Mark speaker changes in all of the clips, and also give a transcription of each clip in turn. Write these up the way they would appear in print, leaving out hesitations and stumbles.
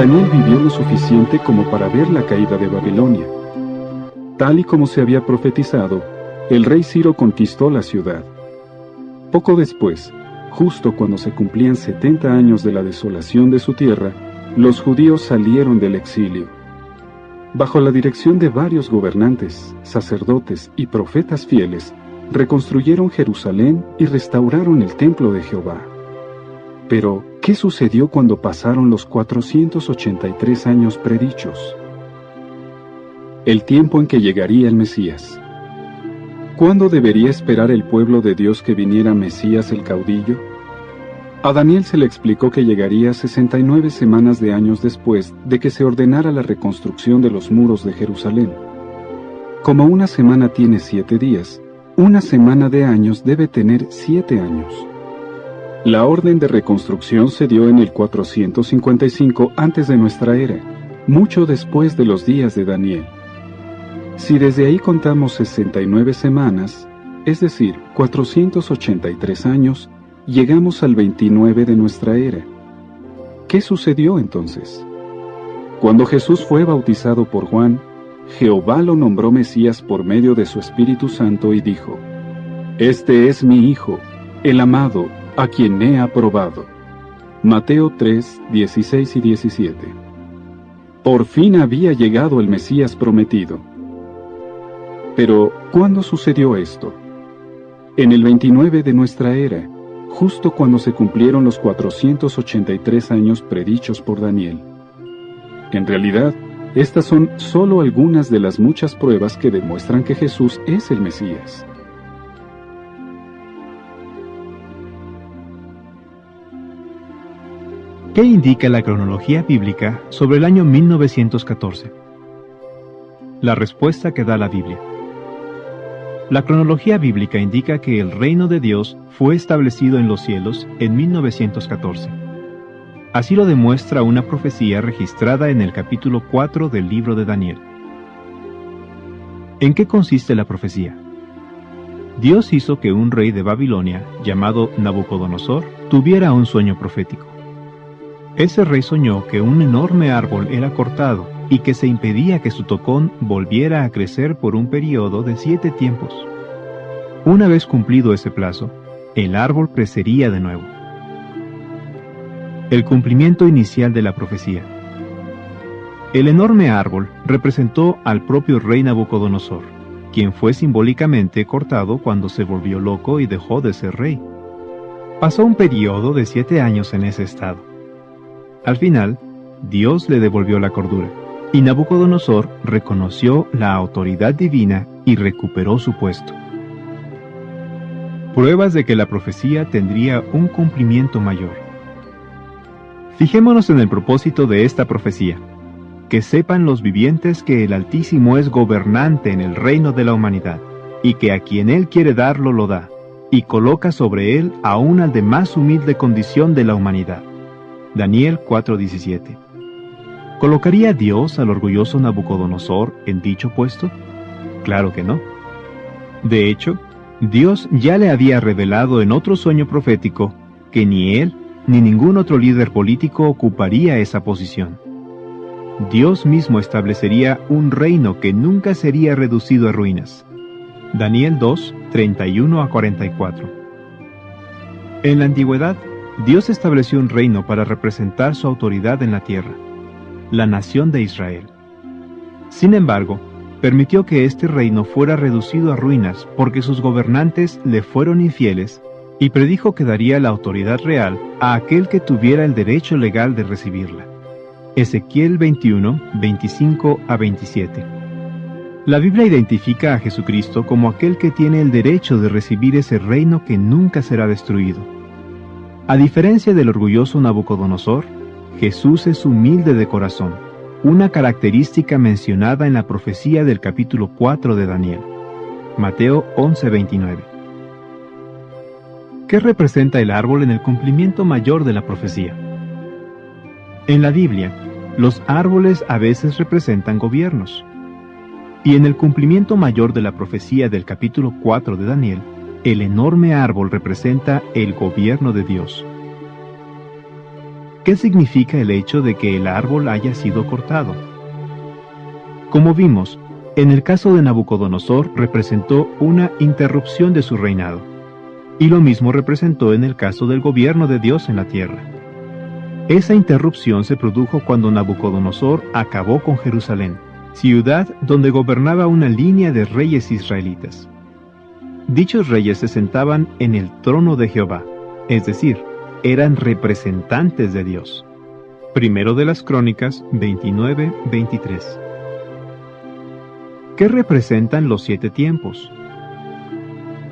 Speaker 1: Daniel vivió lo suficiente como para ver la caída de Babilonia. Tal y como se había profetizado, el rey Ciro conquistó la ciudad. Poco después, justo cuando se cumplían 70 años de la desolación de su tierra, los judíos salieron del exilio. Bajo la dirección de varios gobernantes, sacerdotes y profetas fieles, reconstruyeron Jerusalén y restauraron el templo de Jehová. Pero, ¿qué sucedió cuando pasaron los 483 años predichos? El tiempo en que llegaría el Mesías. ¿Cuándo debería esperar el pueblo de Dios que viniera Mesías el caudillo? A Daniel se le explicó que llegaría 69 semanas de años después de que se ordenara la reconstrucción de los muros de Jerusalén. Como una semana tiene 7 días, una semana de años debe tener 7 años. La orden de reconstrucción se dio en el 455 antes de nuestra era, mucho después de los días de Daniel. Si desde ahí contamos 69 semanas, es decir, 483 años, llegamos al 29 de nuestra era. ¿Qué sucedió entonces? Cuando Jesús fue bautizado por Juan, Jehová lo nombró Mesías por medio de su Espíritu Santo y dijo: Este es mi Hijo, el amado, a quien he aprobado. Mateo 3, 16 y 17. Por fin había llegado el Mesías prometido. Pero, ¿cuándo sucedió esto? En el 29 de nuestra era, justo cuando se cumplieron los 483 años predichos por Daniel. En realidad, estas son solo algunas de las muchas pruebas que demuestran que Jesús es el Mesías.
Speaker 2: ¿Qué indica la cronología bíblica sobre el año 1914? La respuesta que da la Biblia. La cronología bíblica indica que el reino de Dios fue establecido en los cielos en 1914. Así lo demuestra una profecía registrada en el capítulo 4 del libro de Daniel. ¿En qué consiste la profecía? Dios hizo que un rey de Babilonia, llamado Nabucodonosor, tuviera un sueño profético. Ese rey soñó que un enorme árbol era cortado y que se impedía que su tocón volviera a crecer por un período de 7 tiempos. Una vez cumplido ese plazo, el árbol crecería de nuevo. El cumplimiento inicial de la profecía. El enorme árbol representó al propio rey Nabucodonosor, quien fue simbólicamente cortado cuando se volvió loco y dejó de ser rey. Pasó un período de 7 años en ese estado. Al final, Dios le devolvió la cordura, y Nabucodonosor reconoció la autoridad divina y recuperó su puesto. Pruebas de que la profecía tendría un cumplimiento mayor. Fijémonos en el propósito de esta profecía: que sepan los vivientes que el Altísimo es gobernante en el reino de la humanidad, y que a quien Él quiere darlo lo da, y coloca sobre él aún al de más humilde condición de la humanidad. Daniel 4:17. ¿Colocaría Dios al orgulloso Nabucodonosor en dicho puesto? Claro que no. De hecho, Dios ya le había revelado en otro sueño profético que ni él ni ningún otro líder político ocuparía esa posición. Dios mismo establecería un reino que nunca sería reducido a ruinas. Daniel 2, 31 a 44. En la antigüedad, Dios estableció un reino para representar su autoridad en la tierra, la nación de Israel. Sin embargo, permitió que este reino fuera reducido a ruinas porque sus gobernantes le fueron infieles, y predijo que daría la autoridad real a aquel que tuviera el derecho legal de recibirla. Ezequiel 21, 25 a 27. La Biblia identifica a Jesucristo como aquel que tiene el derecho de recibir ese reino que nunca será destruido. A diferencia del orgulloso Nabucodonosor, Jesús es humilde de corazón, una característica mencionada en la profecía del capítulo 4 de Daniel. Mateo 11:29. ¿Qué representa el árbol en el cumplimiento mayor de la profecía? En la Biblia, los árboles a veces representan gobiernos. Y en el cumplimiento mayor de la profecía del capítulo 4 de Daniel, el enorme árbol representa el gobierno de Dios. ¿Qué significa el hecho de que el árbol haya sido cortado? Como vimos, en el caso de Nabucodonosor representó una interrupción de su reinado, y lo mismo representó en el caso del gobierno de Dios en la tierra. Esa interrupción se produjo cuando Nabucodonosor acabó con Jerusalén, ciudad donde gobernaba una línea de reyes israelitas. Dichos reyes se sentaban en el trono de Jehová, es decir, eran representantes de Dios. Primero de las Crónicas 29-23. ¿Qué representan los 7 tiempos?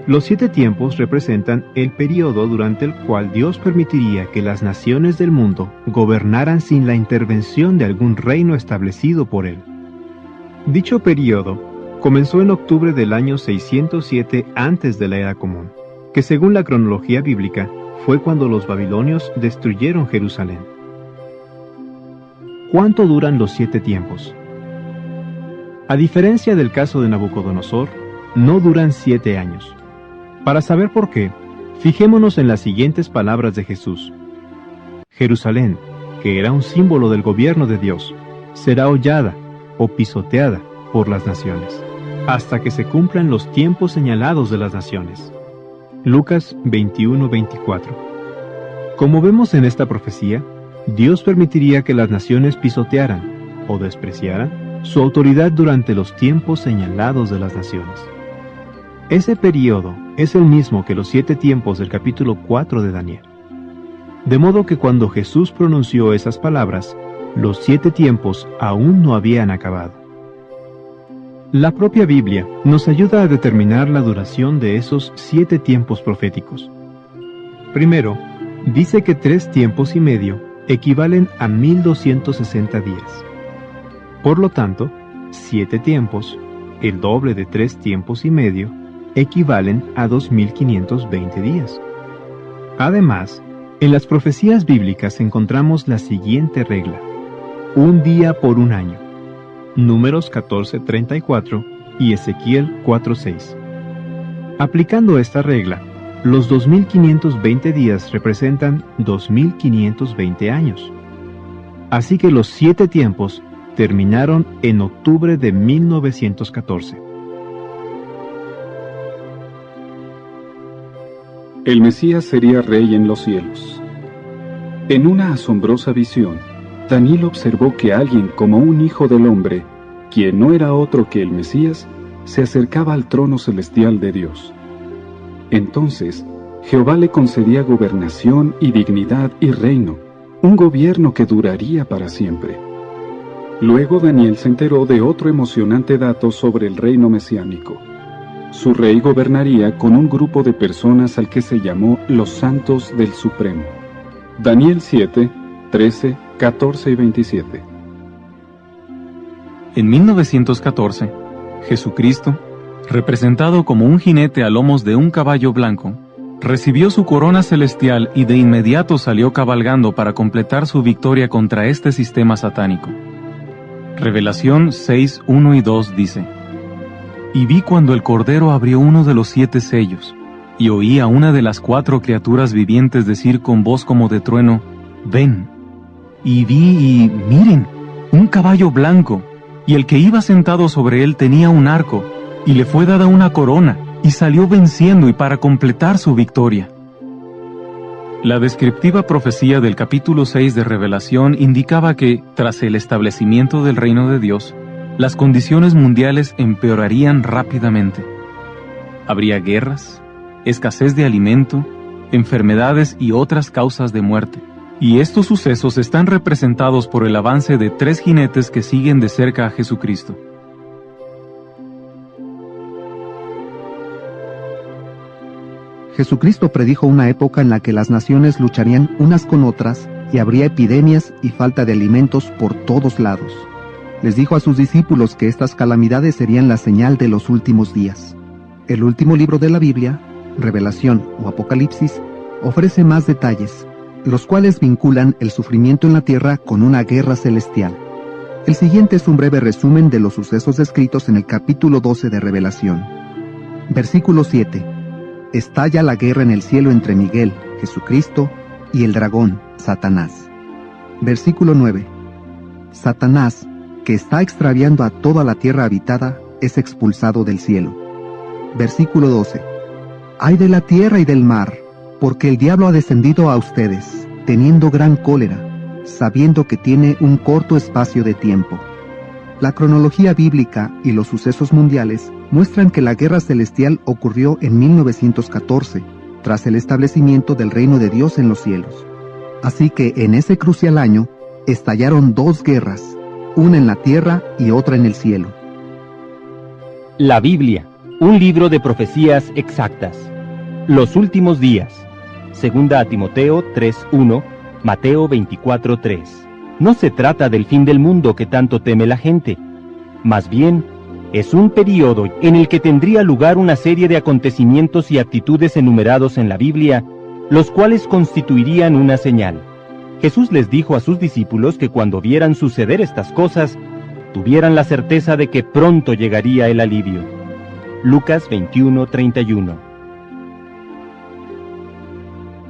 Speaker 2: Los 7 tiempos representan el período durante el cual Dios permitiría que las naciones del mundo gobernaran sin la intervención de algún reino establecido por Él. Dicho período comenzó en octubre del año 607 antes de la Era Común, que según la cronología bíblica fue cuando los babilonios destruyeron Jerusalén. ¿Cuánto duran los 7 tiempos? A diferencia del caso de Nabucodonosor, no duran 7 años. Para saber por qué, fijémonos en las siguientes palabras de Jesús. Jerusalén, que era un símbolo del gobierno de Dios, será hollada o pisoteada por las naciones, hasta que se cumplan los tiempos señalados de las naciones. Lucas 21-24. Como vemos en esta profecía, Dios permitiría que las naciones pisotearan o despreciaran su autoridad durante los tiempos señalados de las naciones. Ese período es el mismo que los 7 tiempos del capítulo 4 de Daniel. De modo que cuando Jesús pronunció esas palabras, los 7 tiempos aún no habían acabado. La propia Biblia nos ayuda a determinar la duración de esos 7 tiempos proféticos. Primero, dice que 3 tiempos y medio equivalen a 1260 días. Por lo tanto, 7 tiempos, el doble de 3 tiempos y medio, equivalen a 2520 días. Además, en las profecías bíblicas encontramos la siguiente regla: un día por un año. Números 14:34 y Ezequiel 4:6. Aplicando esta regla, los 2520 días representan 2520 años. Así que los 7 tiempos terminaron en octubre de 1914.
Speaker 1: El Mesías sería rey en los cielos. En una asombrosa visión, Daniel observó que alguien como un hijo del hombre, quien no era otro que el Mesías, se acercaba al trono celestial de Dios. Entonces, Jehová le concedía gobernación y dignidad y reino, un gobierno que duraría para siempre. Luego Daniel se enteró de otro emocionante dato sobre el reino mesiánico. Su rey gobernaría con un grupo de personas al que se llamó los Santos del Supremo. Daniel 7, 13, 14 y 27.
Speaker 3: En 1914, Jesucristo, representado como un jinete a lomos de un caballo blanco, recibió su corona celestial y de inmediato salió cabalgando para completar su victoria contra este sistema satánico. Revelación 6, 1 y 2 dice: Y vi cuando el Cordero abrió uno de los 7 sellos, y oí a una de las 4 criaturas vivientes decir con voz como de trueno: Ven. Y vi y miren, un caballo blanco, y el que iba sentado sobre él tenía un arco, y le fue dada una corona, y salió venciendo y para completar su victoria. La descriptiva profecía del capítulo 6 de Revelación indicaba que, tras el establecimiento del reino de Dios, las condiciones mundiales empeorarían rápidamente. Habría guerras, escasez de alimento, enfermedades y otras causas de muerte. Y estos sucesos están representados por el avance de 3 jinetes que siguen de cerca a Jesucristo.
Speaker 4: Jesucristo predijo una época en la que las naciones lucharían unas con otras y habría epidemias y falta de alimentos por todos lados. Les dijo a sus discípulos que estas calamidades serían la señal de los últimos días. El último libro de la Biblia, Revelación o Apocalipsis, ofrece más detalles, los cuales vinculan el sufrimiento en la tierra con una guerra celestial. El siguiente es un breve resumen de los sucesos descritos en el capítulo 12 de Revelación. Versículo 7. Estalla la guerra en el cielo entre Miguel, Jesucristo, y el dragón, Satanás. Versículo 9. Satanás, que está extraviando a toda la tierra habitada, es expulsado del cielo. Versículo 12. Ay de la tierra y del mar, porque el diablo ha descendido a ustedes, teniendo gran cólera, sabiendo que tiene un corto espacio de tiempo. La cronología bíblica y los sucesos mundiales muestran que la guerra celestial ocurrió en 1914, tras el establecimiento del reino de Dios en los cielos. Así que en ese crucial año estallaron dos guerras, una en la tierra y otra en el cielo.
Speaker 5: La Biblia, un libro de profecías exactas. Los últimos días. Segunda a Timoteo 3:1, Mateo 24:3. No se trata del fin del mundo que tanto teme la gente. Más bien, es un período en el que tendría lugar una serie de acontecimientos y actitudes enumerados en la Biblia, los cuales constituirían una señal. Jesús les dijo a sus discípulos que cuando vieran suceder estas cosas, tuvieran la certeza de que pronto llegaría el alivio. Lucas 21:31.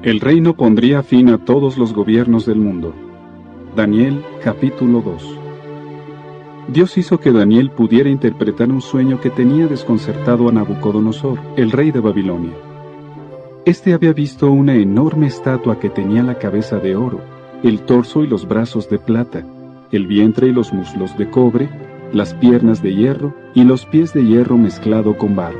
Speaker 1: El reino pondría fin a todos los gobiernos del mundo. Daniel, capítulo 2. Dios hizo que Daniel pudiera interpretar un sueño que tenía desconcertado a Nabucodonosor, el rey de Babilonia. Este había visto una enorme estatua que tenía la cabeza de oro, el torso y los brazos de plata, el vientre y los muslos de cobre, las piernas de hierro y los pies de hierro mezclado con barro.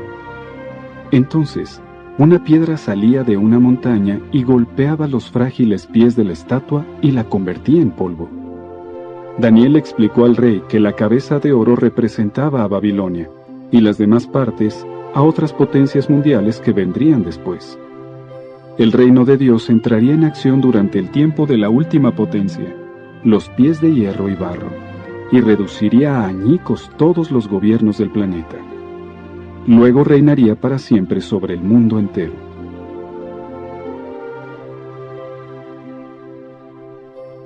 Speaker 1: Entonces, una piedra salía de una montaña y golpeaba los frágiles pies de la estatua y la convertía en polvo. Daniel explicó al rey que la cabeza de oro representaba a Babilonia y las demás partes a otras potencias mundiales que vendrían después. El reino de Dios entraría en acción durante el tiempo de la última potencia, los pies de hierro y barro, y reduciría a añicos todos los gobiernos del planeta. Luego reinaría para siempre sobre el mundo entero.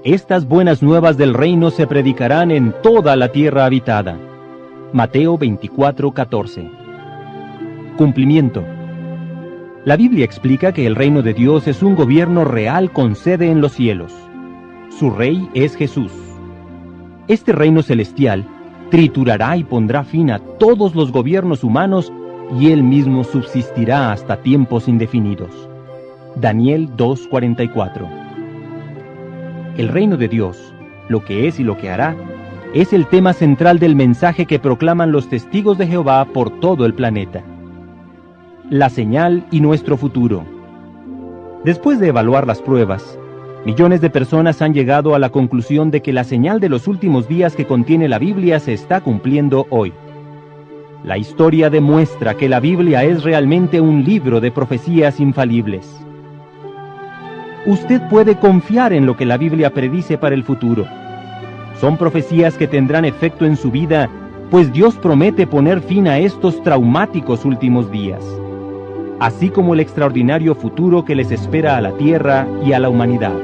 Speaker 5: Estas buenas nuevas del reino se predicarán en toda la tierra habitada. Mateo 24:14. Cumplimiento. La Biblia explica que el reino de Dios es un gobierno real con sede en los cielos. Su rey es Jesús. Este reino celestial triturará y pondrá fin a todos los gobiernos humanos y él mismo subsistirá hasta tiempos indefinidos. Daniel 2:44. El reino de Dios, lo que es y lo que hará, es el tema central del mensaje que proclaman los testigos de Jehová por todo el planeta. La señal y nuestro futuro. Después de evaluar las pruebas, millones de personas han llegado a la conclusión de que la señal de los últimos días que contiene la Biblia se está cumpliendo hoy. La historia demuestra que la Biblia es realmente un libro de profecías infalibles. Usted puede confiar en lo que la Biblia predice para el futuro. Son profecías que tendrán efecto en su vida, pues Dios promete poner fin a estos traumáticos últimos días, así como el extraordinario futuro que les espera a la tierra y a la humanidad.